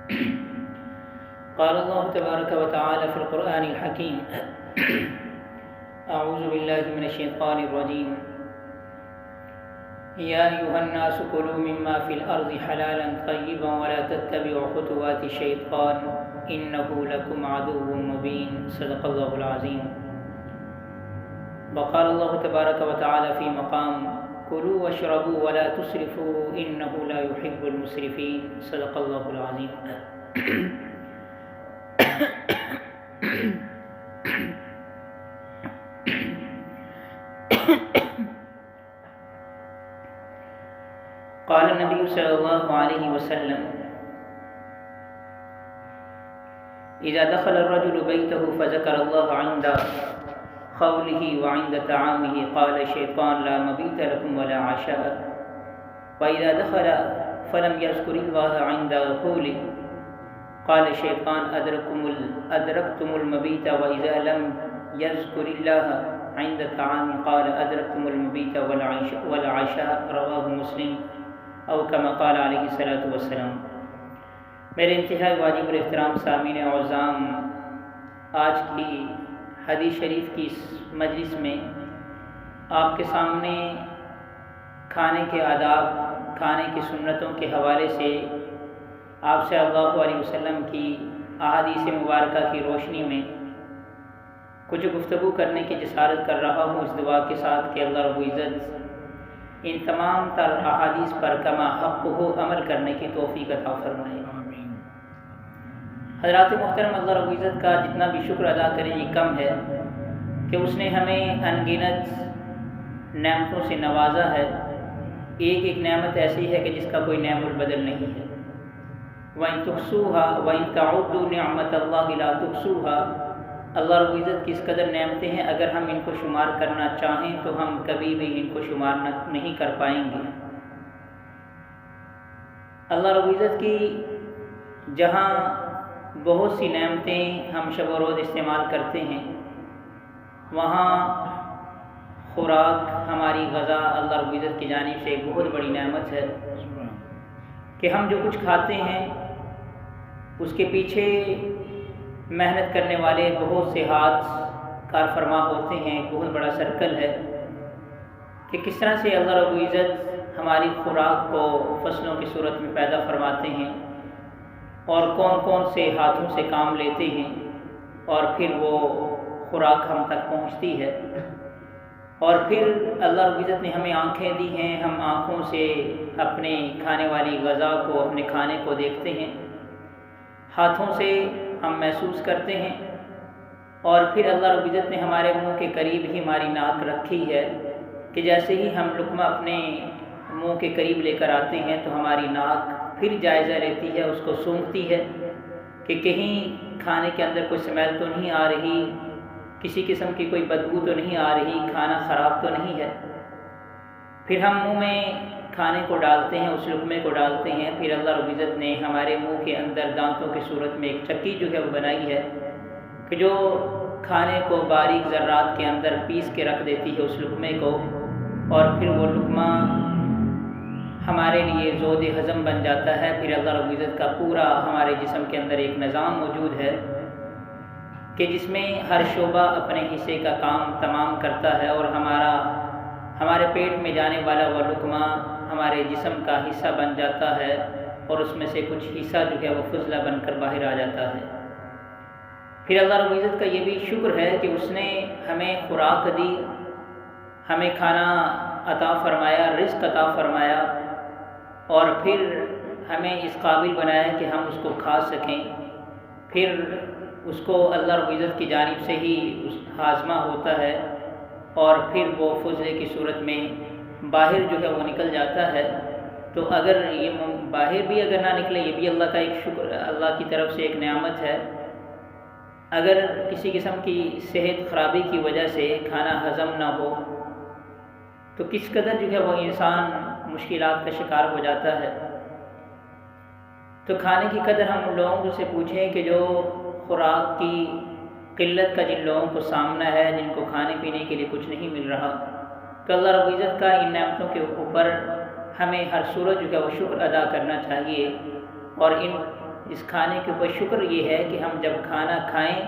قال الله تبارك وتعالى في القرآن الحكيم أعوذ بالله من الشيطان الرجيم يا أيها الناس كلوا مما في الأرض حلالا طيبا ولا تتبعوا خطوات الشيطان إنه لكم عدو مبين صدق الله العظيم. وقال الله تبارك وتعالى في مقام كلوا واشربوا ولا تسرفوا إنه لا يحب المسرفين صدق الله العظيم. قال النبي صلى الله عليه وسلم إذا دخل الرجل بيته فذكر الله عند قوله وعند طعامه قال الشيطان لا مبيت لكم ولا عشاء، وإذا دخل فلم يذكر الله عند دخوله قال الشيطان أدركتم المبيت، وإذا لم يذكر الله عند الطعام قال أدركتم المبيت والعشاء رواه مسلم او كما قال علیہ الصلوۃ والسلام. میرے انتہائی واجب الاحترام سامعین اعظام، آج کی حدیث شریف کی اس مجلس میں آپ کے سامنے کھانے کے آداب، کھانے کی سنتوں کے حوالے سے آپ صلی اللہ علیہ وسلم کی احادیث مبارکہ کی روشنی میں کچھ گفتگو کرنے کی جسارت کر رہا ہوں، اس دعا کے ساتھ کہ اللہ رب العزت ان تمام تر احادیث پر کما حق ہو عمل کرنے کی توفیق عطا فرمائے. حضرات محترم، اللہ رب العزت کا جتنا بھی شکر ادا کریں یہ کم ہے کہ اس نے ہمیں ان گنت نعمتوں سے نوازا ہے. ایک ایک نعمت ایسی ہے کہ جس کا کوئی نعم البدل نہیں ہے. وَإِن تُحْصُوهَا وَإِن تَعُدُّوا نِعْمَةَ اللَّهِ لَا تُحْصُوهَا. اللہ رب العزت کی اس قدر نعمتیں ہیں، اگر ہم ان کو شمار کرنا چاہیں تو ہم کبھی بھی ان کو شمار نہیں کر پائیں گے. اللہ رب العزت کی جہاں بہت سی نعمتیں ہم شب و روز استعمال کرتے ہیں، وہاں خوراک ہماری غذا اللہ رب العزت کی جانب سے ایک بہت بڑی نعمت ہے کہ ہم جو کچھ کھاتے ہیں اس کے پیچھے محنت کرنے والے بہت سے ہاتھ کار فرما ہوتے ہیں. بہت بڑا سرکل ہے کہ کس طرح سے اللہ رب العزت ہماری خوراک کو فصلوں کی صورت میں پیدا فرماتے ہیں اور کون کون سے ہاتھوں سے کام لیتے ہیں اور پھر وہ خوراک ہم تک پہنچتی ہے. اور پھر اللہ رب العزت نے ہمیں آنکھیں دی ہیں، ہم آنکھوں سے اپنے کھانے والی غذا کو، اپنے کھانے کو دیکھتے ہیں، ہاتھوں سے ہم محسوس کرتے ہیں، اور پھر اللہ رب العزت نے ہمارے منہ کے قریب ہی ہماری ناک رکھی ہے کہ جیسے ہی ہم لقمہ اپنے منہ کے قریب لے کر آتے ہیں تو ہماری ناک پھر جائزہ لیتی ہے، اس کو سونگھتی ہے کہ کہیں کھانے کے اندر کوئی سمیل تو نہیں آ رہی، کسی قسم کی کوئی بدبو تو نہیں آ رہی، کھانا خراب تو نہیں ہے. پھر ہم منہ میں کھانے کو ڈالتے ہیں، اس لقمے کو ڈالتے ہیں. پھر اللہ رب العزت نے ہمارے منہ کے اندر دانتوں کی صورت میں ایک چکی جو ہے وہ بنائی ہے کہ جو کھانے کو باریک ذرات کے اندر پیس کے رکھ دیتی ہے اس لقمے کو، اور پھر وہ لقمہ ہمارے لیے زود ہضم بن جاتا ہے. پھر اللہ رب العزت کا پورا ہمارے جسم کے اندر ایک نظام موجود ہے کہ جس میں ہر شعبہ اپنے حصے کا کام تمام کرتا ہے، اور ہمارے پیٹ میں جانے والا وہ لقمہ ہمارے جسم کا حصہ بن جاتا ہے، اور اس میں سے کچھ حصہ جو ہے وہ فضلہ بن کر باہر آ جاتا ہے. پھر اللہ رب العزت کا یہ بھی شکر ہے کہ اس نے ہمیں خوراک دی، ہمیں کھانا عطا فرمایا، رزق عطا فرمایا، اور پھر ہمیں اس قابل بنایا کہ ہم اس کو کھا سکیں. پھر اس کو اللہ رب العزت کی جانب سے ہی ہاضمہ ہوتا ہے، اور پھر وہ فضلے کی صورت میں باہر جو ہے وہ نکل جاتا ہے. تو اگر یہ باہر بھی اگر نہ نکلے، یہ بھی اللہ کا ایک شکر، اللہ کی طرف سے ایک نعمت ہے. اگر کسی قسم کی صحت خرابی کی وجہ سے کھانا ہضم نہ ہو تو کس قدر جو ہے وہ انسان مشکلات کا شکار ہو جاتا ہے. تو کھانے کی قدر ہم ان لوگوں سے پوچھیں کہ جو خوراک کی قلت کا جن لوگوں کو سامنا ہے، جن کو کھانے پینے کے لیے کچھ نہیں مل رہا، تو اللہ رب العزت کا ان نعمتوں کے اوپر ہمیں ہر صورت جو ہے وہ شکر ادا کرنا چاہیے، اور ان اس کھانے کے اوپر شکر یہ ہے کہ ہم جب کھانا کھائیں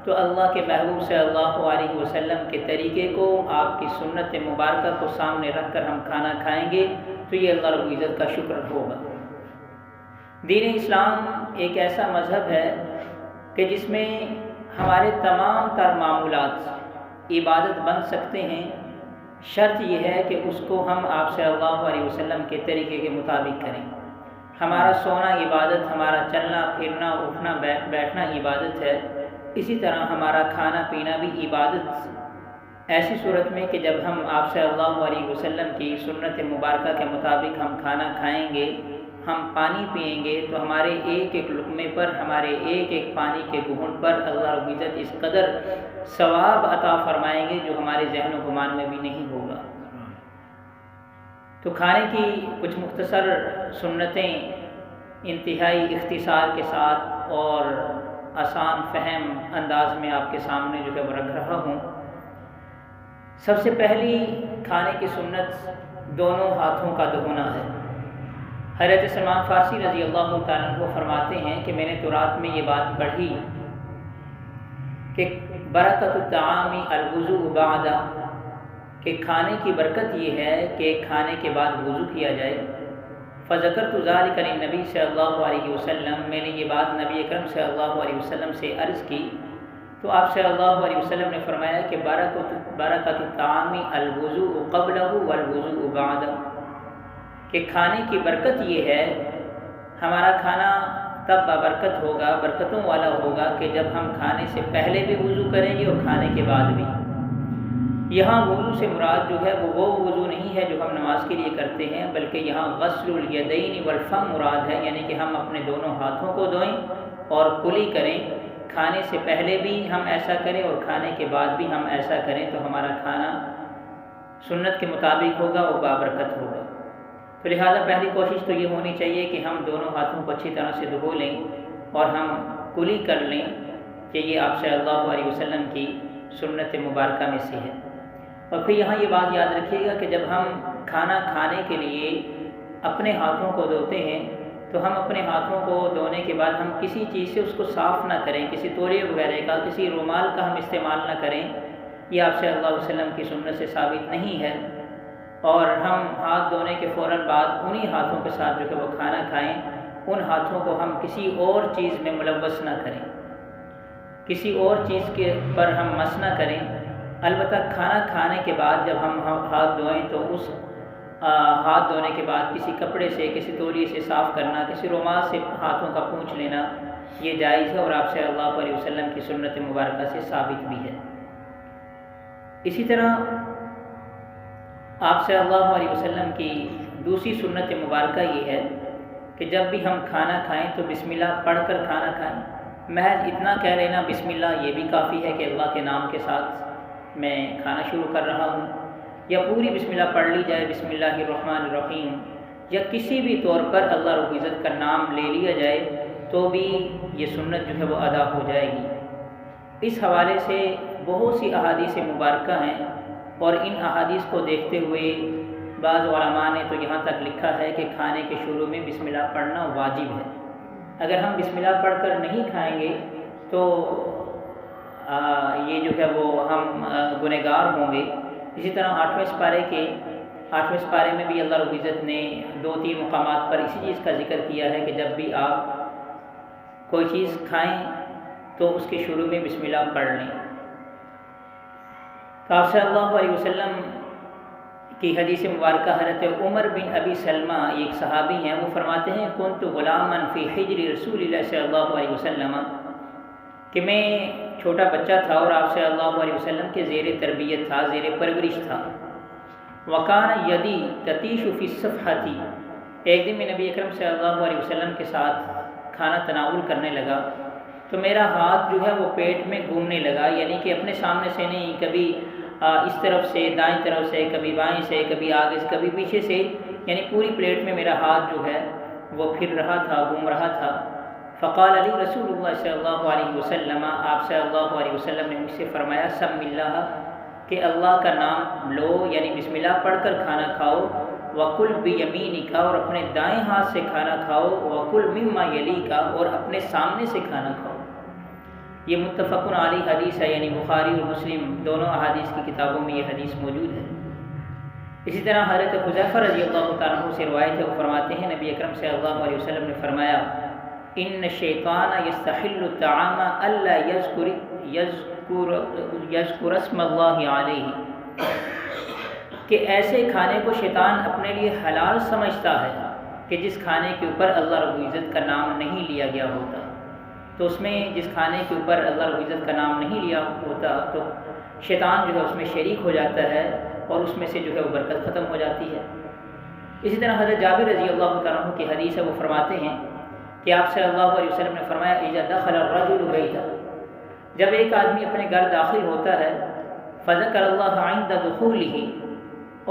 تو اللہ کے محبوب صلی اللہ علیہ وسلم کے طریقے کو، آپ کی سنت مبارکہ کو سامنے رکھ کر ہم کھانا کھائیں گے تو یہ اللہ رب العزت کا شکر ہوگا۔ دین اسلام ایک ایسا مذہب ہے کہ جس میں ہمارے تمام تر معمولات عبادت بن سکتے ہیں، شرط یہ ہے کہ اس کو ہم آپ صلی اللہ علیہ وسلم کے طریقے کے مطابق کریں۔ ہمارا سونا عبادت، ہمارا چلنا پھرنا اٹھنا بیٹھنا عبادت ہے، اسی طرح ہمارا کھانا پینا بھی عبادت، ایسی صورت میں کہ جب ہم آپ صلی اللہ علیہ وسلم کی سنت مبارکہ کے مطابق ہم کھانا کھائیں گے، ہم پانی پئیں گے تو ہمارے ایک ایک لقمے پر، ہمارے ایک ایک پانی کے گھونٹ پر اللہ رب العزت اس قدر ثواب عطا فرمائیں گے جو ہمارے ذہن و گمان میں بھی نہیں ہوگا۔ تو کھانے کی کچھ مختصر سنتیں انتہائی اختصار کے ساتھ اور آسان فہم انداز میں آپ کے سامنے جو ہے وہ رکھ رہا ہوں۔ سب سے پہلی کھانے کی سنت دونوں ہاتھوں کا دھونا ہے۔ حضرت سلمان فارسی رضی اللہ تعالیٰ عنہ فرماتے ہیں کہ میں نے تو رات میں یہ بات پڑھی کہ برکت الطعام الوضوء بعد، کہ کھانے کی برکت یہ ہے کہ کھانے کے بعد وضو کیا جائے۔ فذکرت ذلک للنبی صلی اللہ علیہ وسلم، میں نے یہ بات نبی اکرم صلی اللہ علیہ وسلم سے عرض کی تو آپ صلی اللہ علیہ وسلم نے فرمایا کہ برکت الطعام الوضوء قبلہ والوضوء بعدہ، کہ کھانے کی برکت یہ ہے، ہمارا کھانا تب بابرکت ہوگا، برکتوں والا ہوگا کہ جب ہم کھانے سے پہلے بھی وضو کریں گے اور کھانے کے بعد بھی۔ یہاں وضو سے مراد جو ہے وہ وضو نہیں ہے جو ہم نماز کے لیے کرتے ہیں، بلکہ یہاں غسل الیدین والفم مراد ہے، یعنی کہ ہم اپنے دونوں ہاتھوں کو دھوئیں اور کلی کریں۔ کھانے سے پہلے بھی ہم ایسا کریں اور کھانے کے بعد بھی ہم ایسا کریں تو ہمارا کھانا سنت کے مطابق ہوگا اور بابرکت ہوگا۔ تو لہٰذا پہلی کوشش تو یہ ہونی چاہیے کہ ہم دونوں ہاتھوں کو اچھی طرح سے دھو لیں اور ہم کلی کر لیں کہ یہ آپ صلی اللہ علیہ وسلم کی سنت مبارکہ میں سے ہے۔ اور پھر یہاں یہ بات یاد رکھیے گا کہ جب ہم کھانا کھانے کے لیے اپنے ہاتھوں کو دھوتے ہیں تو ہم اپنے ہاتھوں کو دھونے کے بعد ہم کسی چیز سے اس کو صاف نہ کریں، کسی تولیے وغیرہ کا، کسی رومال کا ہم استعمال نہ کریں، یہ آپ صلی اللہ علیہ وسلم کی سنت سے ثابت نہیں ہے۔ اور ہم ہاتھ دھونے کے فوراً بعد انہی ہاتھوں کے ساتھ جو کہ وہ کھانا کھائیں، ان ہاتھوں کو ہم کسی اور چیز میں ملوث نہ کریں، کسی اور چیز کے پر ہم مس نہ کریں۔ البتہ کھانا کھانے کے بعد جب ہم ہاتھ دھوئیں تو اس ہاتھ دھونے کے بعد کسی کپڑے سے، کسی تولیے سے صاف کرنا، کسی رومال سے ہاتھوں کا پونچھ لینا یہ جائز ہے اور آپ صلی اللہ علیہ وسلم کی سنت مبارکہ سے ثابت بھی ہے۔ اسی طرح آپ صلی اللہ علیہ وسلم کی دوسری سنت مبارکہ یہ ہے کہ جب بھی ہم کھانا کھائیں تو بسم اللہ پڑھ کر کھانا کھائیں۔ محض اتنا کہہ لینا بسم اللہ یہ بھی کافی ہے کہ اللہ کے نام کے ساتھ میں کھانا شروع کر رہا ہوں، یا پوری بسم اللہ پڑھ لی جائے، بسم اللہ الرحمن الرحیم، یا کسی بھی طور پر اللہ رب العزت کا نام لے لیا جائے تو بھی یہ سنت جو ہے وہ ادا ہو جائے گی۔ اس حوالے سے بہت سی احادیث مبارکہ ہیں اور ان احادیث کو دیکھتے ہوئے بعض علماء نے تو یہاں تک لکھا ہے کہ کھانے کے شروع میں بسم اللہ پڑھنا واجب ہے۔ اگر ہم بسم اللہ پڑھ کر نہیں کھائیں گے تو یہ جو ہے وہ ہم گنہگار ہوں گے۔ اسی طرح 8ویں سپارے میں بھی اللہ رب العزت نے 2-3 مقامات پر اسی چیز کا ذکر کیا ہے کہ جب بھی آپ کوئی چیز کھائیں تو اس کے شروع میں بسم اللہ پڑھ لیں۔ تو آپ صلی اللہ علیہ وسلم کی حدیث مبارکہ حضرت عمر بن ابی سلمہ ایک صحابی ہیں، وہ فرماتے ہیں کنت غلاما فی حجر رسول اللہ صلی اللہ علیہ وسلم، کہ میں چھوٹا بچہ تھا اور آپ صلی اللہ علیہ وسلم کے زیر تربیت تھا، زیر پرورش تھا۔ وکان یدی تتیش فی الصفحۃ، ایک دن میں نبی اکرم صلی اللہ علیہ وسلم کے ساتھ کھانا تناول کرنے لگا تو میرا ہاتھ جو ہے وہ پیٹ میں گھومنے لگا، یعنی کہ اپنے سامنے سے نہیں، کبھی اس طرف سے، دائیں طرف سے، کبھی بائیں سے، کبھی آگے سے، کبھی پیچھے سے، یعنی پوری پلیٹ میں میرا ہاتھ جو ہے وہ پھر رہا تھا، گھوم رہا تھا۔ فقال علی رسول اللہ صلی اللہ علیہ وسلم، آپ صلی اللہ علیہ وسلم نے مجھ سے فرمایا سم اللہ، کہ اللہ کا نام لو، یعنی بسم اللہ پڑھ کر کھانا کھاؤ۔ وَكُلْ بِيَمِينِكَ اور اپنے دائیں ہاتھ سے کھانا کھاؤ، وَكُلْ مِمَّا يَلِيكَ اور اپنے سامنے سے کھانا کھاؤ۔ یہ متفق علیہ حدیث ہے، یعنی بخاری اور مسلم دونوں احادیث کی کتابوں میں یہ حدیث موجود ہے۔ اسی طرح حضرت حذیفہ رضی اللہ تعالیٰ عنہ سے روایت ہے، وہ فرماتے ہیں نبی اکرم صلی اللہ علیہ وسلم نے فرمایا ان الشیطان یستحل الطعام الا یذکر اسم اللہ علیہ، کہ ایسے کھانے کو شیطان اپنے لیے حلال سمجھتا ہے کہ جس کھانے کے اوپر اللہ رب العزت کا نام نہیں لیا گیا ہوتا۔ تو اس میں جس کھانے کے اوپر اللہ رب العزت کا نام نہیں لیا ہوتا تو شیطان جو ہے اس میں شریک ہو جاتا ہے اور اس میں سے جو ہے وہ برکت ختم ہو جاتی ہے۔ اسی طرح حضرت جابر رضی اللہ تعالیٰ عنہ کی حدیث ہے، وہ فرماتے ہیں کہ آپ صلی اللہ علیہ وسلم نے فرمایا اذا دخل الرجل بیتا، جب ایک آدمی اپنے گھر داخل ہوتا ہے، فذکر اللہ عند دخولہ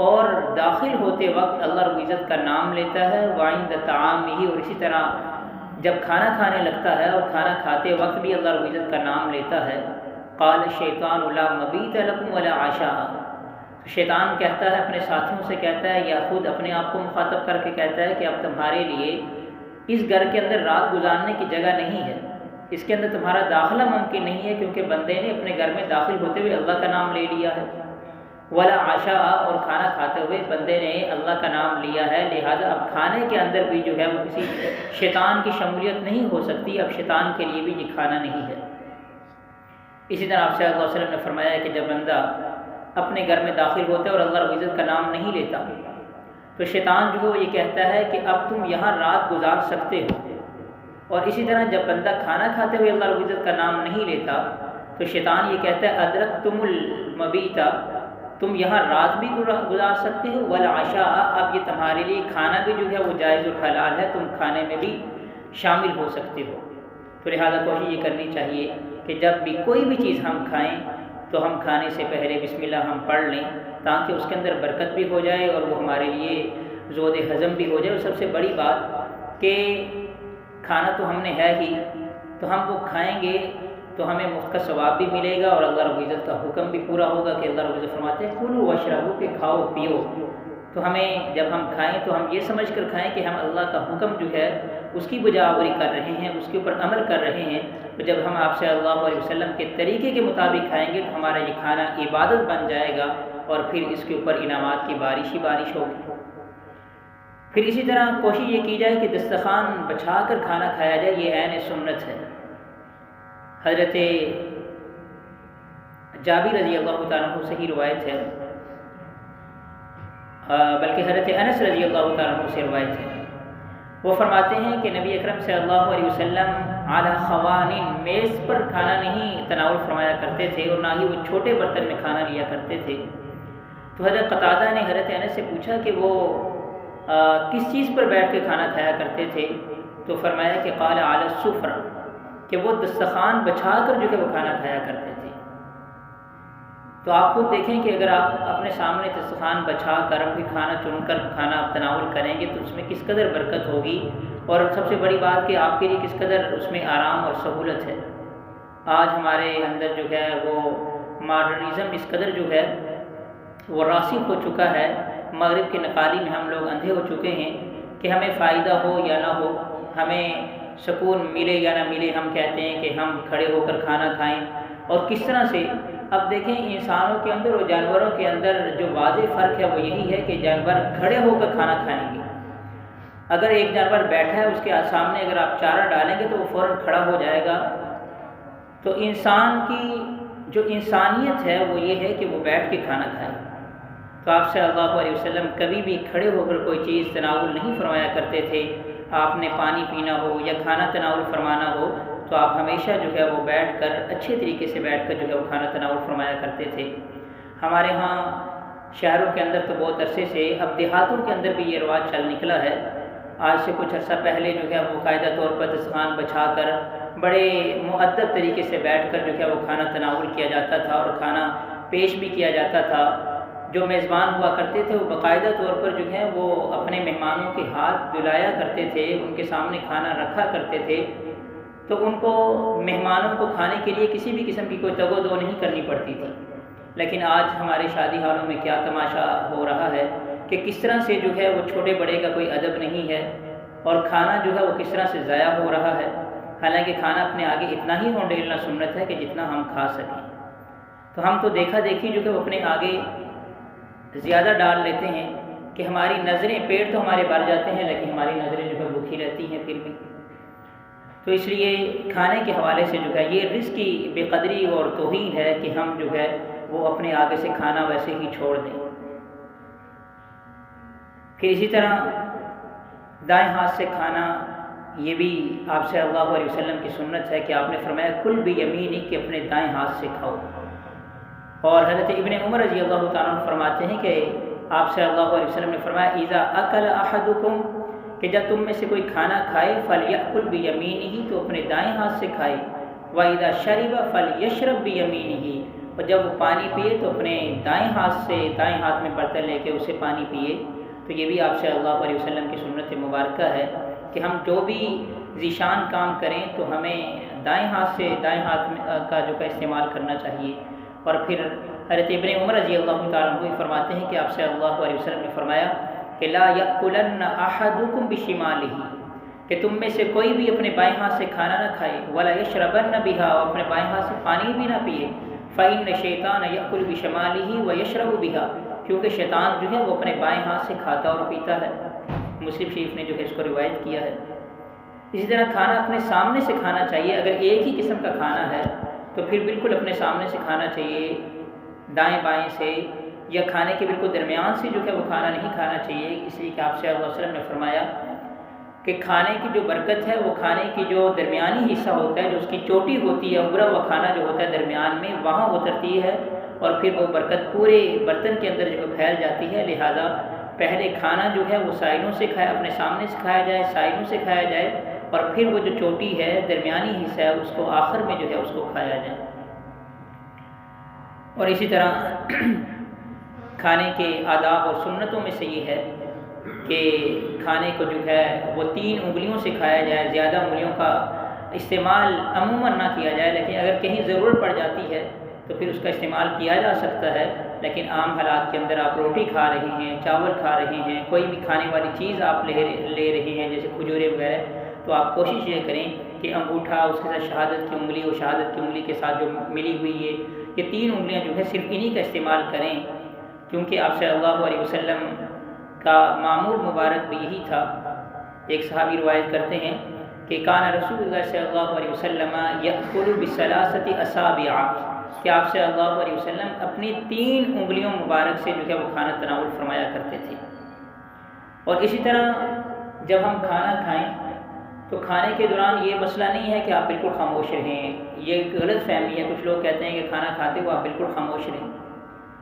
اور داخل ہوتے وقت اللہ رب العزت کا نام لیتا ہے، وعند طعامہ اور اسی طرح جب کھانا کھانے لگتا ہے اور کھانا کھاتے وقت بھی اللہ رب العزت کا نام لیتا ہے، قال الشیطان لا مبیت لکم ولا عشاء، شیطان کہتا ہے اپنے ساتھیوں سے کہتا ہے یا خود اپنے آپ کو مخاطب کر کے کہتا ہے کہ اب تمہارے لیے اس گھر کے اندر رات گزارنے کی جگہ نہیں ہے، اس کے اندر تمہارا داخلہ ممکن نہیں ہے، کیونکہ بندے نے اپنے گھر میں داخل ہوتے ہوئے اللہ کا نام لے لیا ہے، ولا عشاء اور کھانا کھاتے ہوئے بندے نے اللہ کا نام لیا ہے، لہذا اب کھانے کے اندر بھی جو ہے وہ کسی شیطان کی شمولیت نہیں ہو سکتی، اب شیطان کے لیے بھی یہ کھانا نہیں ہے۔ اسی طرح آپ صلی اللہ علیہ وسلم نے فرمایا ہے کہ جب بندہ اپنے گھر میں داخل ہوتا ہے اور اللہ رب العزت کا نام نہیں لیتا تو شیطان جو ہے وہ یہ کہتا ہے کہ اب تم یہاں رات گزار سکتے ہو، اور اسی طرح جب بندہ کھانا کھاتے ہوئے اللہ رب العزت کا نام نہیں لیتا تو شیطان یہ کہتا ہے ادرکتم المبیتا، تم یہاں رات بھی گزار سکتے ہو، والعشاء اب یہ تمہارے لیے کھانا بھی جو ہے وہ جائز و حلال ہے، تم کھانے میں بھی شامل ہو سکتے ہو۔ تو لہذا کوشش یہ کرنی چاہیے کہ جب بھی کوئی بھی چیز ہم کھائیں تو ہم کھانے سے پہلے بسم اللہ ہم پڑھ لیں، تاکہ اس کے اندر برکت بھی ہو جائے اور وہ ہمارے لیے زود ہضم بھی ہو جائے۔ اور سب سے بڑی بات کہ کھانا تو ہم نے ہے ہی، تو ہم وہ کھائیں گے تو ہمیں مفت کا ثواب بھی ملے گا اور اللہ رب العزت کا حکم بھی پورا ہوگا کہ اللہ رب العزت فرماتے ہیں کلوا واشربوا، کہ کھاؤ پیو۔ تو ہمیں جب ہم کھائیں تو ہم یہ سمجھ کر کھائیں کہ ہم اللہ کا حکم جو ہے اس کی بجاوری کر رہے ہیں، اس کے اوپر عمل کر رہے ہیں۔ تو جب ہم آپ صلی اللہ علیہ وسلم کے طریقے کے مطابق کھائیں گے تو ہمارا یہ کھانا عبادت بن جائے گا اور پھر اس کے اوپر انعامات کی بارش ہی بارش ہوگی۔ پھر اسی طرح کوشش یہ کی جائے کہ دسترخوان بچھا کر کھانا کھایا جائے، یہ عین سنت ہے۔ حضرت جابر رضی اللہ تعالیٰ عنہ سے ہی روایت ہے، بلکہ حضرت انس رضی اللہ تعالیٰ عنہ سے روایت ہے، وہ فرماتے ہیں کہ نبی اکرم صلی اللہ علیہ وسلم علی خوان، میز پر کھانا نہیں تناول فرمایا کرتے تھے اور نہ ہی وہ چھوٹے برتن میں کھانا لیا کرتے تھے۔ تو حضرت قتادہ نے حضرت انس سے پوچھا کہ وہ کس چیز پر بیٹھ کے کھانا کھایا کرتے تھے، تو فرمایا کہ قال علی السفرہ، کہ وہ دسترخوان بچھا کر جو کہ وہ کھانا کھایا کرتے تھے۔ تو آپ خود دیکھیں کہ اگر آپ اپنے سامنے دسترخوان بچھا کر پھر کھانا چن کر کھانا تناول کریں گے تو اس میں کس قدر برکت ہوگی، اور سب سے بڑی بات کہ آپ کے لیے کس قدر اس میں آرام اور سہولت ہے۔ آج ہمارے اندر جو ہے وہ ماڈرنزم اس قدر جو ہے وہ راسخ ہو چکا ہے، مغرب کے نقالی میں ہم لوگ اندھے ہو چکے ہیں کہ ہمیں فائدہ ہو یا نہ ہو، ہمیں سکون ملے یا نہ ملے، ہم کہتے ہیں کہ ہم کھڑے ہو کر کھانا کھائیں۔ اور کس طرح سے اب دیکھیں انسانوں کے اندر اور جانوروں کے اندر جو واضح فرق ہے وہ یہی ہے کہ جانور کھڑے ہو کر کھانا کھائیں گے۔ اگر ایک جانور بیٹھا ہے اس کے سامنے اگر آپ چارہ ڈالیں گے تو وہ فوراً کھڑا ہو جائے گا۔ تو انسان کی جو انسانیت ہے وہ یہ ہے کہ وہ بیٹھ کے کھانا کھائے۔ تو آپ صلی اللہ علیہ وسلم کبھی بھی کھڑے ہو کر کوئی چیز تناول نہیں فرمایا کرتے تھے۔ آپ نے پانی پینا ہو یا کھانا تناول فرمانا ہو تو آپ ہمیشہ جو ہے وہ بیٹھ کر اچھے طریقے سے بیٹھ کر جو ہے وہ کھانا تناول فرمایا کرتے تھے۔ ہمارے ہاں شہروں کے اندر تو بہت عرصے سے، اب دیہاتوں کے اندر بھی یہ رواج چل نکلا ہے۔ آج سے کچھ عرصہ پہلے جو ہے وہ باقاعدہ طور پر دسترخوان بچھا کر بڑے مؤدب طریقے سے بیٹھ کر جو ہے وہ کھانا تناول کیا جاتا تھا اور کھانا پیش بھی کیا جاتا تھا۔ جو میزبان ہوا کرتے تھے وہ باقاعدہ طور پر جو ہے وہ اپنے مہمانوں کے ہاتھ دھلایا کرتے تھے، ان کے سامنے کھانا رکھا کرتے تھے، تو ان کو مہمانوں کو کھانے کے لیے کسی بھی قسم کی کوئی تگ و دو نہیں کرنی پڑتی تھی۔ لیکن آج ہمارے شادی ہالوں میں کیا تماشا ہو رہا ہے کہ کس طرح سے جو ہے وہ چھوٹے بڑے کا کوئی ادب نہیں ہے، اور کھانا جو ہے وہ کس طرح سے ضائع ہو رہا ہے، حالانکہ کھانا اپنے آگے اتنا ہی ہونڈیلنا سنت ہے کہ جتنا ہم کھا سکیں۔ تو ہم تو دیکھا دیکھی جو کہ وہ اپنے آگے زیادہ ڈال لیتے ہیں کہ ہماری نظریں، پیٹ تو ہمارے بھر جاتے ہیں لیکن ہماری نظریں جو ہے بھوکھی رہتی ہیں پھر بھی۔ تو اس لیے کھانے کے حوالے سے جو ہے یہ رزق کی بے قدری اور توہین ہے کہ ہم جو ہے وہ اپنے آگے سے کھانا ویسے ہی چھوڑ دیں۔ پھر اسی طرح دائیں ہاتھ سے کھانا، یہ بھی آپ صلی اللہ علیہ وسلم کی سنت ہے کہ آپ نے فرمایا کل بیمینک، کہ اپنے دائیں ہاتھ سے کھاؤ۔ اور حضرت ابن عمر رضی اللہ تعالیٰ عنہ فرماتے ہیں کہ آپ صلی اللہ علیہ وسلم نے فرمایا اذا اکل احدکم، کہ جب تم میں سے کوئی کھانا کھائے فلیأکل بیمینہ، تو اپنے دائیں ہاتھ سے کھائے، وَإِذَا شَرِبَ فَلْيَشْرَبْ بِيَمِينِهِ، اور جب وہ پانی پیے تو اپنے دائیں ہاتھ سے، دائیں ہاتھ میں برتن لے کے اسے پانی پیے۔ تو یہ بھی آپ صلی اللہ علیہ وسلم کی سنت مبارکہ ہے کہ ہم جو بھی ذیشان کام کریں تو ہمیں دائیں ہاتھ سے، دائیں ہاتھ کا جو کا استعمال کرنا چاہیے۔ اور پھر حضرت ابن عمر رضی اللہ تعالیٰ عنہ فرماتے ہیں کہ آپ صلی اللہ علیہ وسلم نے فرمایا کہ لا یأکلن احدکم بشمالہ، کہ تم میں سے کوئی بھی اپنے بائیں ہاتھ سے کھانا نہ کھائے، ولا یشربن بہا، اور اپنے بائیں ہاتھ سے پانی بھی نہ پیے، فإن الشیطان یأکل بشمالہ ویشرب بہا، کیونکہ شیطان جو ہے وہ اپنے بائیں ہاتھ سے کھاتا اور پیتا ہے۔ مسلم شریف نے جو ہے اس کو روایت کیا ہے۔ اسی طرح کھانا اپنے سامنے سے کھانا چاہیے، اگر ایک ہی قسم کا کھانا ہے تو پھر بالکل اپنے سامنے سے کھانا چاہیے، دائیں بائیں سے، یا کھانے کے بالکل درمیان سے جو ہے وہ کھانا نہیں کھانا چاہیے، اس لیے کہ آپ صلی اللہ علیہ وسلم نے فرمایا کہ کھانے کی جو برکت ہے وہ کھانے کی جو درمیانی حصہ ہوتا ہے، جو اس کی چوٹی ہوتی ہے، ابھرا ہوا کھانا جو ہوتا ہے درمیان میں، وہاں اترتی ہے اور پھر وہ برکت پورے برتن کے اندر جو پھیل جاتی ہے۔ لہٰذا پہلے کھانا جو ہے وہ سائنوں سے کھایا، اپنے سامنے سے کھایا جائے، سائنوں سے کھایا جائے، اور پھر وہ جو چوٹی ہے، درمیانی حصہ ہے، اس کو آخر میں جو ہے اس کو کھایا جائے۔ اور اسی طرح کھانے کے آداب اور سنتوں میں سے یہ ہے کہ کھانے کو جو ہے وہ 3 انگلیوں سے کھایا جائے، زیادہ انگلیوں کا استعمال عموماً نہ کیا جائے، لیکن اگر کہیں ضرورت پڑ جاتی ہے تو پھر اس کا استعمال کیا جا سکتا ہے۔ لیکن عام حالات کے اندر آپ روٹی کھا رہے ہیں، چاول کھا رہے ہیں، کوئی بھی کھانے والی چیز آپ لے رہے ہیں جیسے کھجورے وغیرہ، تو آپ کوشش یہ کریں کہ انگوٹھا، اس کے ساتھ شہادت کی انگلی اور شہادت کی انگلی کے ساتھ جو ملی ہوئی ہے، یہ 3 انگلیاں جو ہے صرف انہی کا استعمال کریں، کیونکہ آپ صلی اللہ علیہ وسلم کا معمول مبارک بھی یہی تھا۔ ایک صحابی روایت کرتے ہیں کہ کان رسول اللہ صلی اللہ علیہ وسلم یأکل بثلاثۃ اصابع، کہ آپ صلی اللہ علیہ وسلم اپنی 3 انگلیوں مبارک سے جو ہے وہ کھانا تناول فرمایا کرتے تھے۔ اور اسی طرح جب ہم کھانا کھائیں تو کھانے کے دوران یہ مسئلہ نہیں ہے کہ آپ بالکل خاموش رہیں، یہ ایک غلط فہمی ہے۔ کچھ لوگ کہتے ہیں کہ کھانا کھاتے ہوئے آپ بالکل خاموش رہیں،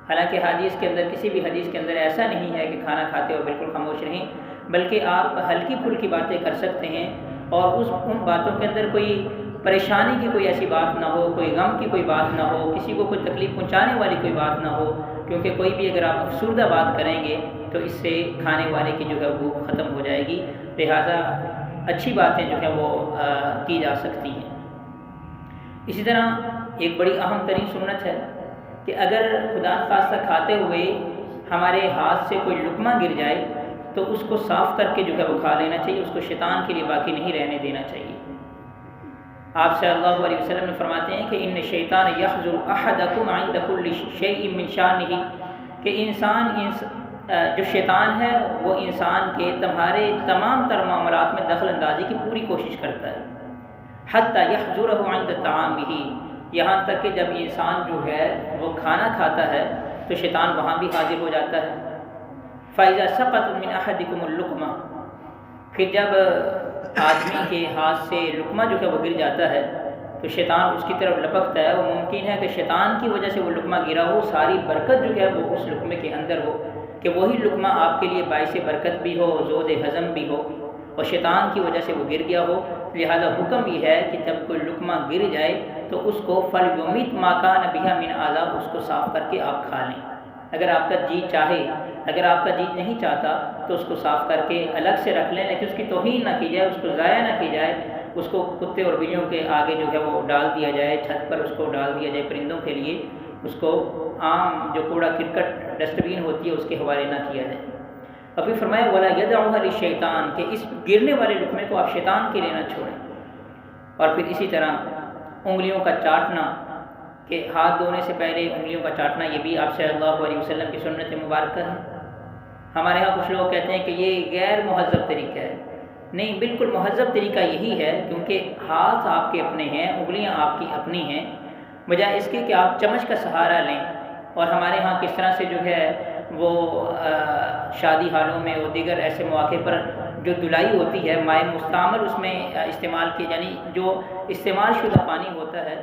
حالانکہ حدیث کے اندر، کسی بھی حدیث کے اندر ایسا نہیں ہے کہ کھانا کھاتے ہوئے بالکل خاموش رہیں، بلکہ آپ ہلکی پھلکی باتیں کر سکتے ہیں، اور ان باتوں کے اندر کوئی پریشانی کی کوئی ایسی بات نہ ہو، کوئی غم کی کوئی بات نہ ہو، کسی کو کوئی تکلیف پہنچانے والی کوئی بات نہ ہو، کیونکہ کوئی بھی اگر آپ افسردہ بات کریں گے تو اس سے کھانے والے کی جو ہے وہ ختم ہو جائے گی۔ لہٰذا اچھی باتیں جو ہے وہ کی جا سکتی ہیں۔ اسی طرح ایک بڑی اہم ترین سنت ہے کہ اگر خدا نخواستہ کھاتے ہوئے ہمارے ہاتھ سے کوئی لقمہ گر جائے تو اس کو صاف کر کے جو ہے وہ کھا لینا چاہیے، اس کو شیطان کے لیے باقی نہیں رہنے دینا چاہیے۔ آپ صلی اللہ علیہ وسلم نے فرماتے ہیں کہ ان الشیطان یحضر احدکم عند کل شیء من شانہ، کہ جو شیطان ہے وہ انسان کے تمہارے تمام تر معاملات میں دخل اندازی کی پوری کوشش کرتا ہے، حتی یحضرہ عند طعامہ، یہاں تک کہ جب انسان جو ہے وہ کھانا کھاتا ہے تو شیطان وہاں بھی حاضر ہو جاتا ہے۔ فَإِذَا سَقَطَتْ مِنْ أَحَدِكُمُ اللُّقْمَةُ، پھر جب آدمی کے ہاتھ سے لقمہ جو ہے وہ گر جاتا ہے تو شیطان اس کی طرف لپکتا ہے، اور ممکن ہے کہ شیطان کی وجہ سے وہ لقمہ گرا ہو، ساری برکت جو ہے وہ اس لقمے کے اندر ہو، کہ وہی لقمہ آپ کے لیے باعث برکت بھی ہو، زود ہضم بھی ہو، اور شیطان کی وجہ سے وہ گر گیا ہو۔ لہذا حکم یہ ہے کہ جب کوئی لقمہ گر جائے تو اس کو فَلْيُمِتْ مَا كَانَ بِهَا مِنْ أَعْضَاءٍ، اس کو صاف کر کے آپ کھا لیں۔ اگر آپ کا جی چاہے، اگر آپ کا جی نہیں چاہتا تو اس کو صاف کر کے الگ سے رکھ لیں، لیکن اس کی توہین نہ کی جائے، اس کو ضائع نہ کی جائے، اس کو کتے اور بلیوں کے آگے جو ہے وہ ڈال دیا جائے، چھت پر اس کو ڈال دیا جائے پرندوں کے لیے، اس کو عام جو کوڑا کرکٹ ڈسٹ بین ہوتی ہے اس کے حوالے نہ کیا جائے۔ اور پھر فرمایا ولا یدعها للشیطان کہ اس گرنے والے لقمے کو آپ شیطان کے لیے نہ چھوڑیں۔ اور پھر اسی طرح انگلیوں کا چاٹنا کہ ہاتھ دھونے سے پہلے انگلیوں کا چاٹنا، یہ بھی آپ صلی اللہ علیہ وسلم کی سنت مبارکہ ہے۔ ہمارے ہاں کچھ لوگ کہتے ہیں کہ یہ غیر مہذب طریقہ ہے، نہیں، بالکل مہذب طریقہ یہی ہے، کیونکہ ہاتھ آپ کے اپنے ہیں، انگلیاں آپ کی اپنی ہیں، بجائے اس کے کہ آپ چمچ کا سہارا لیں۔ اور ہمارے ہاں کس طرح سے جو ہے وہ شادی حالوں میں اور دیگر ایسے مواقع پر جو دھلائی ہوتی ہے، مائع مستعمل اس میں استعمال کی، یعنی جو استعمال شدہ پانی ہوتا ہے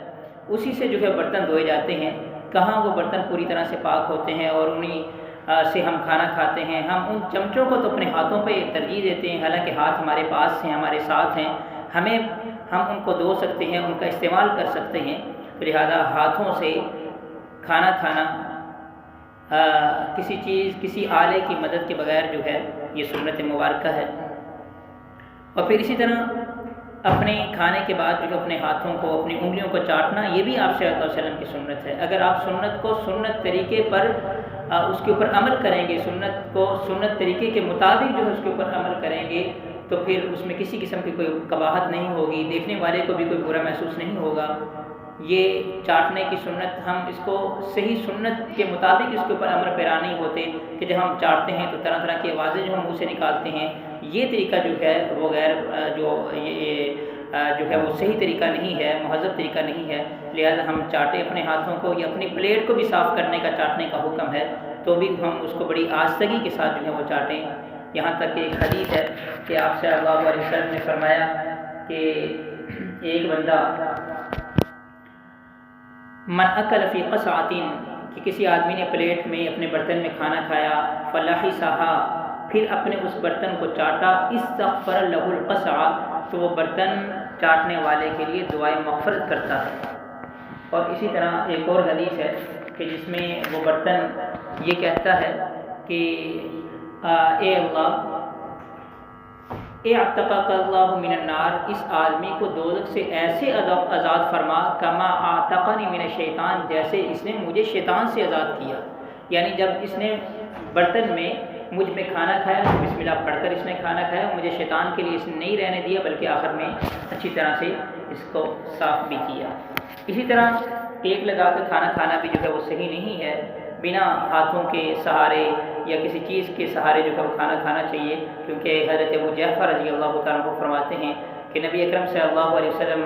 اسی سے جو ہے برتن دھوئے جاتے ہیں۔ کہاں وہ برتن پوری طرح سے پاک ہوتے ہیں، اور انہی سے ہم کھانا کھاتے ہیں۔ ہم ان چمچوں کو تو اپنے ہاتھوں پہ ترجیح دیتے ہیں، حالانکہ ہاتھ ہمارے پاس ہیں، ہمارے ساتھ ہیں، ہم ان کو دھو سکتے ہیں، ان کا استعمال کر سکتے ہیں۔ تو لہذا ہاتھوں سے کھانا کھانا کسی چیز، کسی آلے کی مدد کے بغیر جو ہے یہ سنت مبارکہ ہے۔ اور پھر اسی طرح اپنے کھانے کے بعد جو اپنے ہاتھوں کو، اپنی انگلیوں کو چاٹنا، یہ بھی آپ صلی اللہ علیہ وسلم کی سنت ہے۔ اگر آپ سنت کو سنت طریقے پر اس کے اوپر عمل کریں گے، سنت کو سنت طریقے کے مطابق جو ہے اس کے اوپر عمل کریں گے، تو پھر اس میں کسی قسم کی کوئی قباحت نہیں ہوگی، دیکھنے والے کو بھی کوئی برا محسوس نہیں ہوگا۔ یہ چاٹنے کی سنت، ہم اس کو صحیح سنت کے مطابق اس کے اوپر عمل پیرا نہیں ہوتے کہ جب ہم چاٹتے ہیں تو طرح طرح کی آوازیں جو ہم منہ سے نکالتے ہیں، یہ طریقہ جو ہے وہ غیر جو ہے وہ صحیح طریقہ نہیں ہے، مہذب طریقہ نہیں ہے۔ لہذا ہم چاٹے اپنے ہاتھوں کو، یا اپنی پلیٹ کو بھی صاف کرنے کا چاٹنے کا حکم ہے، تو بھی ہم اس کو بڑی آستگی کے ساتھ جو ہے وہ چاٹیں۔ یہاں تک کہ ایک حدیث ہے کہ آپ صلی اللہ علیہ وسلم نے فرمایا کہ ایک بندہ من اکل فی قصعۃ، کہ کسی آدمی نے پلیٹ میں اپنے برتن میں کھانا کھایا، فلحسھا، پھر اپنے اس برتن کو چاٹا، استغفر لہ القصع، تو وہ برتن چاٹنے والے کے لیے دعائے مغفرت کرتا ہے۔ اور اسی طرح ایک اور حدیث ہے کہ جس میں وہ برتن یہ کہتا ہے کہ اے اللہ، اعتقک اللہ من النار، اس آدمی کو دوزخ سے ایسے آزاد فرما، کما اعتقنی من الشیطان، جیسے اس نے مجھے شیطان سے آزاد کیا۔ یعنی جب اس نے برتن میں مجھ میں کھانا کھایا تو بسم اللہ پڑھ کر اس نے کھانا کھایا، مجھے شیطان کے لیے اس نے نہیں رہنے دیا، بلکہ آخر میں اچھی طرح سے اس کو صاف بھی کیا۔ اسی طرح ٹیک لگا کر کھانا کھانا بھی جو ہے وہ صحیح نہیں ہے، بنا ہاتھوں کے سہارے یا کسی چیز کے سہارے جو ہے وہ کھانا کھانا چاہیے، کیونکہ حضرت ابو جعفر رضی اللہ تعالیٰ عنہ فرماتے ہیں کہ نبی اکرم صلی اللہ علیہ وسلم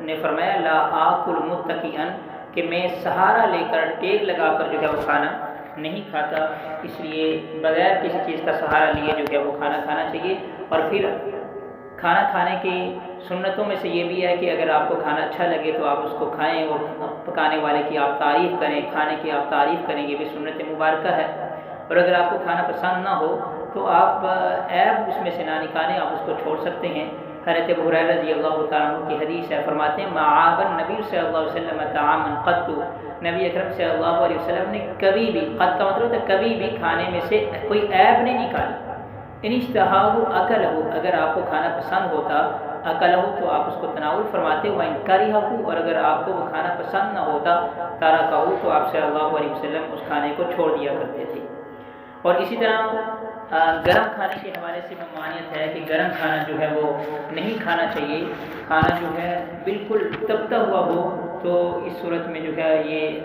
نے فرمایا لا آکل متکئا، کہ میں سہارا لے کر ٹیک لگا کر جو ہے وہ کھانا نہیں کھاتا، اس لیے بغیر کسی چیز کا سہارا لیے جو ہے وہ کھانا کھانا چاہیے۔ اور پھر کھانا کھانے کی سنتوں میں سے یہ بھی ہے کہ اگر آپ کو کھانا اچھا لگے تو آپ اس کو کھائیں، اور پکانے والے کی آپ تعریف کریں، کھانے کی آپ تعریف کریں، یہ بھی سنت مبارکہ ہے۔ اور اگر آپ کو کھانا پسند نہ ہو تو آپ عیب اس میں سے نہ نکالیں، آپ اس کو چھوڑ سکتے ہیں۔ حضرت ابو ہریرہ رضی اللہ تعالیٰ عنہ کی حدیث ہے، فرماتے ہیں ما عاب النبی صلی اللہ علیہ وسلم طعاما قط، نبی اکرم صلی اللہ علیہ وسلم نے کبھی بھی، قط کا مطلب ہے کبھی بھی، کھانے میں سے کوئی عیب نہیں نکالی۔ ان اشتہاہ اکلہ، اگر آپ کو کھانا پسند ہوتا، اکلہ تو آپ اس کو تناول فرماتے، وان کرہہ، اور اگر آپ کو وہ کھانا پسند نہ ہوتا، ترکہ، تو آپ صلی اللہ علیہ وسلم اس کھانے کو چھوڑ دیا کرتے تھے۔ اور اسی طرح گرم کھانے کے حوالے سے ممانعت ہے کہ گرم کھانا جو ہے وہ نہیں کھانا چاہیے، کھانا جو ہے بالکل تپتا ہوا ہو تو اس صورت میں جو ہے یہ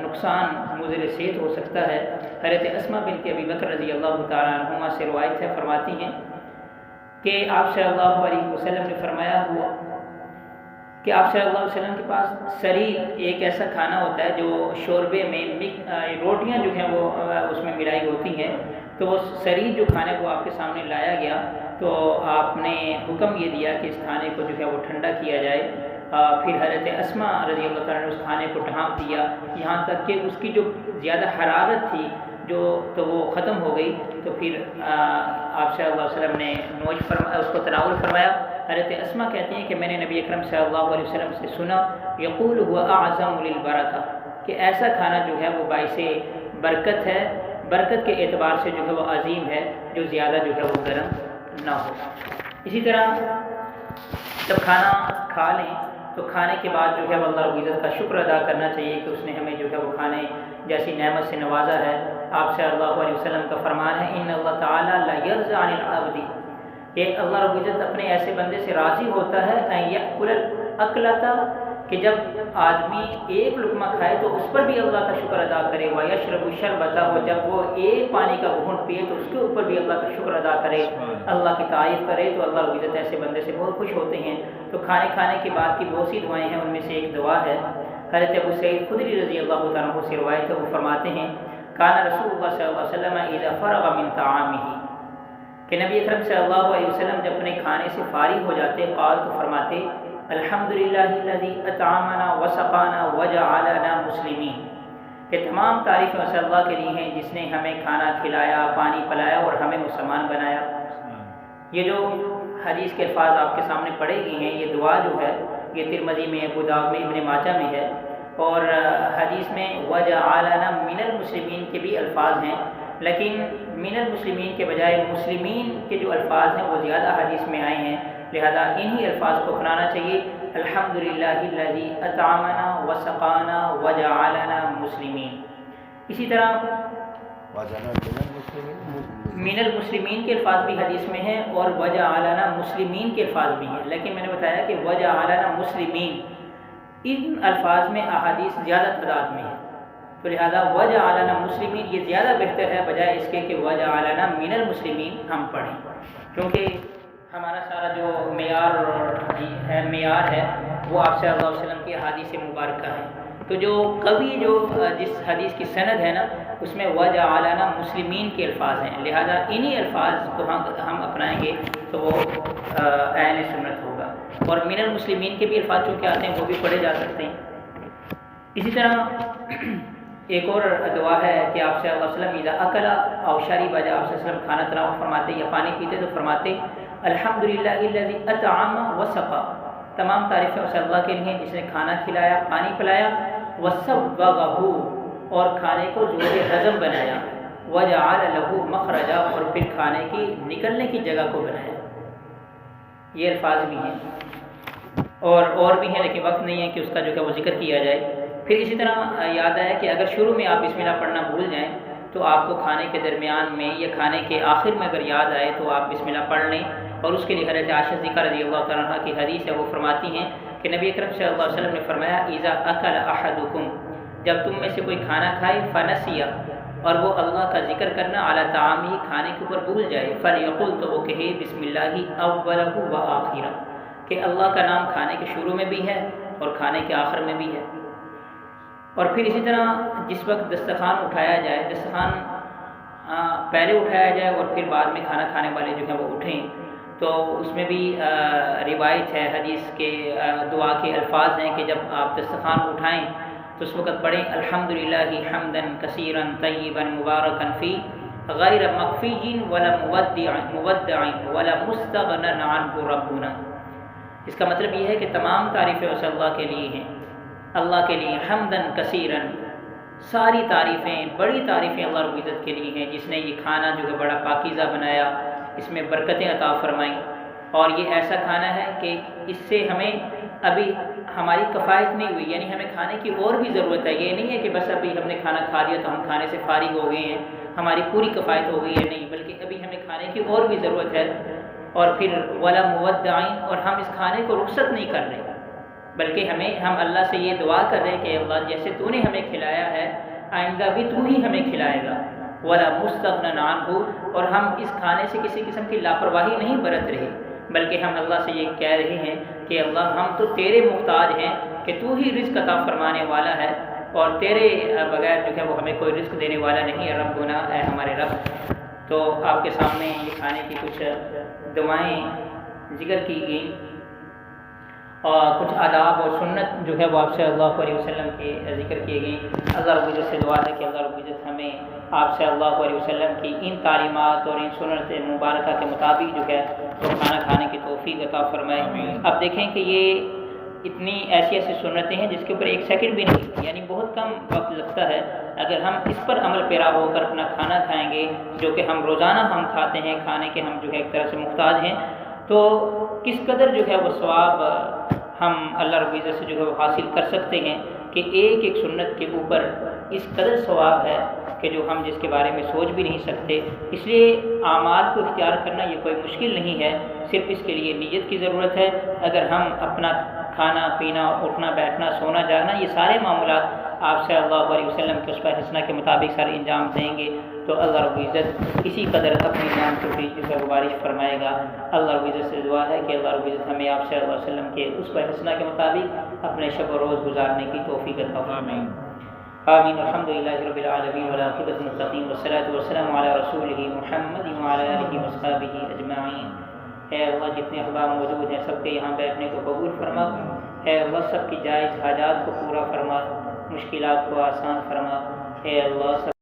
نقصان مضر صحت ہو سکتا ہے۔ حضرت اسماء بنت ابی بکر رضی اللہ تعالیٰ عنہما سے روایت ہے، فرماتی ہیں کہ آپ صلی اللہ علیہ وسلم نے فرمایا ہوا کہ آپ صلی اللہ علیہ وسلم کے پاس سرید، ایک ایسا کھانا ہوتا ہے جو شوربے میں روٹیاں جو ہیں وہ اس میں ملائی ہوتی ہیں، تو وہ سرید جو کھانے کو آپ کے سامنے لایا گیا تو آپ نے حکم یہ دیا کہ اس کھانے کو جو ہے وہ ٹھنڈا کیا جائے۔ پھر حضرت اسماء رضی اللہ تعالیٰ نے اس کھانے کو ڈھانپ دیا، یہاں تک کہ اس کی جو زیادہ حرارت تھی تو وہ ختم ہو گئی۔ تو پھر آپ صلی اللہ علیہ وسلم نے نوش فرمایا، اس کو تناول فرمایا۔ حضرت اسماء کہتی ہیں کہ میں نے نبی اکرم صلی اللہ علیہ وسلم سے سنا یقول هو اعظم للبرکہ، کہ ایسا کھانا جو ہے وہ باعث برکت ہے، برکت کے اعتبار سے جو ہے وہ عظیم ہے، جو زیادہ جو ہے وہ گرم نہ ہو۔ اسی طرح جب کھانا کھا لیں تو کھانے کے بعد جو ہے وہ اللہ رب العزت کا شکر ادا کرنا چاہیے کہ اس نے ہمیں جو ہے وہ کھانے جیسی نعمت سے نوازا ہے۔ آپ صلی اللہ علیہ وسلم کا فرمان ہے ان اللہ تعالیٰ لا یرضی عن العبد، کہ اللہ رب العزت اپنے ایسے بندے سے راضی ہوتا ہے ان یأکل الاکلۃ، کہ جب آدمی ایک لقمہ کھائے تو اس پر بھی اللہ کا شکر ادا کرے، ویشرب الشربۃ، اور جب وہ ایک پانی کا گھونٹ پیے تو اس کے اوپر بھی اللہ کا شکر ادا کرے، اللہ کی تعریف کرے، تو اللہ رب العزت ایسے بندے سے بہت خوش ہوتے ہیں۔ تو کھانے کے بعد کی بہت سی دعائیں ہیں، ان میں سے ایک دعا ہے حضرت ابو سعید خدری رضی اللہ تعالیٰ عنہ سے روایت ہے، وہ فرماتے ہیں کان رسول اللہ صلی اللہ علیہ وسلم اذا فرغ من طعامہ، کہ نبی اکرم صلی اللہ علیہ وسلم جب اپنے کھانے سے فارغ ہو جاتے قال، تو فرماتے الحمدللہ الذی اطعمنا وسقانا وجعلنا مسلمین، کہ تمام تعریفیں اس اللہ کے لیے ہیں جس نے ہمیں کھانا کھلایا، پانی پلایا اور ہمیں مسلمان بنایا۔ یہ جو حدیث کے الفاظ آپ کے سامنے پڑھے گئے ہیں، یہ دعا جو ہے یہ ترمذی میں، ابو داؤد میں، ابن ماجہ میں ہے، اور حدیث میں وجعلنا من المسلمین کے بھی الفاظ ہیں، لیکن من المسلمین کے بجائے مسلمین کے جو الفاظ ہیں وہ زیادہ حدیث میں آئے ہیں، لہذا انہی الفاظ کو اپنانا چاہیے، الحمدللہ الذی اطعمنا وسقانا وجعلنا مسلمین۔ اسی طرح من المسلمین کے الفاظ بھی حدیث میں ہیں اور وجعلنا مسلمین کے الفاظ بھی ہیں، لیکن میں نے بتایا کہ وجعلنا مسلمین، ان الفاظ میں احادیث زیادہ تعداد میں ہیں، تو لہذا وجعلنا مسلمین یہ زیادہ بہتر ہے بجائے اس کے کہ وجعلنا من المسلمین ہم پڑھیں، کیونکہ ہمارا سارا جو معیار ہے وہ آپ صلی اللہ علیہ وسلم کی احادیث مبارکہ ہے۔ تو جو قوی جو جس حدیث کی سند ہے نا اس میں وجعلنا مسلمین کے الفاظ ہیں، لہذا انہی الفاظ کو ہم اپنائیں گے تو وہ اہل سنت ہوگا، اور من المسلمین کے بھی الفاظ چونکہ آتے ہیں وہ بھی پڑھے جا سکتے ہیں۔ اسی طرح ایک اور دعا ہے کہ آپ صلی اللہ علیہ وسلم اذا اکل او شرب، جب آپ صلی اللہ علیہ وسلم کھانا تناول فرماتے یا پانی پیتے تو فرماتے الحمدللہ الذی اطعم وسقا، تمام تعریفیں اس اللہ کے لیے جس نے کھانا کھلایا، پانی پلایا، وسوغہ، اور کھانے کو ذریعہ ہضم بنایا، وجعل له مخرجا، اور پھر کھانے کی نکلنے کی جگہ کو بنایا۔ یہ الفاظ بھی ہیں اور بھی ہیں، لیکن وقت نہیں ہے کہ اس کا جو کہ وہ ذکر کیا جائے۔ پھر اسی طرح یاد آیا کہ اگر شروع میں آپ بسم اللہ پڑھنا بھول جائیں تو آپ کو کھانے کے درمیان میں یا کھانے کے آخر میں اگر یاد آئے تو آپ بسم اللہ پڑھ لیں، اور اس کے لیے حضرت عائشہ صدیقہ رضی اللہ تعالیٰ عنہ کی حدیث ہے، وہ فرماتی ہیں کہ نبی اکرم صلی اللہ علیہ وسلم نے فرمایا اذا اکل احدکم، جب تم میں سے کوئی کھانا کھائے فنسیہ، اور وہ اللہ کا ذکر کرنا علی طعامہ، کھانے کے اوپر بھول جائے، فلیقل، تو وہ کہے بسم اللہ اولہ و آخرہ، کہ اللہ کا نام کھانے کے شروع میں بھی ہے اور کھانے کے آخر میں بھی ہے۔ اور پھر اسی طرح جس وقت دسترخوان اٹھایا جائے، دسترخوان پہلے اٹھایا جائے اور پھر بعد میں کھانا کھانے والے جو ہیں وہ اٹھیں، تو اس میں بھی روایت ہے، حدیث کے دعا کے الفاظ ہیں کہ جب آپ دسترخوان اٹھائیں تو اس وقت پڑھیں الحمدللہ حمدا کثیرا طیبا مبارکا فی غیر مکفی ولا مودع ولا مستغنى عنہ ربنا۔ اس کا مطلب یہ ہے کہ تمام تعریفیں اس اللہ کے لیے ہیں، اللہ کے لیے حمدن کثیرن، ساری تعریفیں، بڑی تعریفیں اللہ رب العزت کے لیے ہیں جس نے یہ کھانا جو ہے بڑا پاکیزہ بنایا، اس میں برکتیں عطا فرمائیں، اور یہ ایسا کھانا ہے کہ اس سے ہمیں ابھی ہماری کفایت نہیں ہوئی، یعنی ہمیں کھانے کی اور بھی ضرورت ہے، یہ نہیں ہے کہ بس ابھی ہم نے کھانا کھا لیا تو ہم کھانے سے فارغ ہو گئے ہیں، ہماری پوری کفایت ہو گئی ہے، نہیں، بلکہ ابھی ہمیں کھانے کی اور بھی ضرورت ہے۔ اور پھر ولا مودعین، اور ہم اس کھانے کو رخصت نہیں کر رہے، بلکہ ہم اللہ سے یہ دعا کر رہے ہیں کہ اللہ جیسے تو نے ہمیں کھلایا ہے آئندہ بھی تو ہی ہمیں کھلائے گا، ولا مستغنى عنہ، اور ہم اس کھانے سے کسی قسم کی لاپرواہی نہیں برت رہے، بلکہ ہم اللہ سے یہ کہہ رہے ہیں کہ اللہ ہم تو تیرے محتاج ہیں، کہ تو ہی رزق عطا فرمانے والا ہے، اور تیرے بغیر جو ہے وہ ہمیں کوئی رزق دینے والا نہیں ہے، ربنا، اے ہمارے رب۔ تو آپ کے سامنے یہ کھانے کی کچھ دعائیں ذکر کی گئیں، اور کچھ آداب اور سنت جو ہے وہ آپ صلی اللہ علیہ وسلم کے ذکر کیے گئے۔ اللہ رب العزت سے دعا ہے کہ اللہ رب العزت ہمیں آپ صلی اللہ علیہ وسلم کی ان تعلیمات اور ان سنت مبارکہ کے مطابق جو ہے وہ کھانا کھانے کی توفیق عطا فرمائے۔ اب دیکھیں کہ یہ اتنی ایسی سنتیں ہیں جس کے اوپر ایک سیکنڈ بھی نہیں، یعنی بہت کم وقت لگتا ہے، اگر ہم اس پر عمل پیرا ہو کر اپنا کھانا کھائیں گے جو کہ ہم روزانہ ہم کھاتے ہیں، کھانے کے ہم جو ہے ایک طرح سے محتاج ہیں، تو کس قدر جو ہے وہ ثواب ہم اللہ رب العزت سے جو ہے وہ حاصل کر سکتے ہیں کہ ایک ایک سنت کے اوپر اس قدر ثواب ہے کہ جو ہم جس کے بارے میں سوچ بھی نہیں سکتے۔ اس لیے اعمال کو اختیار کرنا یہ کوئی مشکل نہیں ہے، صرف اس کے لیے نیت کی ضرورت ہے۔ اگر ہم اپنا کھانا پینا، اٹھنا بیٹھنا، سونا جاگنا، یہ سارے معاملات آپ صلی اللہ علیہ وسلم کے اسوہ حسنہ کے مطابق سارے انجام دیں گے تو اللہ رب العزت اسی قدر اپنی نعمت کی جو ہے وہ بارش فرمائے گا۔ اللہ رب العزت سے دعا ہے کہ اللہ رب العزت ہمیں آپ صلی اللہ علیہ وسلم کے اسوہ حسنہ کے مطابق اپنے شب و روز گزارنے کی توفیق عطا فرمائے۔ آمین۔ الحمدللہ رب العالمین والعاقبۃ للمتقین والصلاۃ والسلام علی رسولہ محمد وعلی آلہ وصحبہ اجمعین۔ اے اللہ جتنے احباب موجود ہیں سب کے یہاں بیٹھنے کو قبول فرما۔ اے اللہ سب کی جائز حاجات کو پورا فرما، مشکلات کو آسان فرما۔ اے اللہ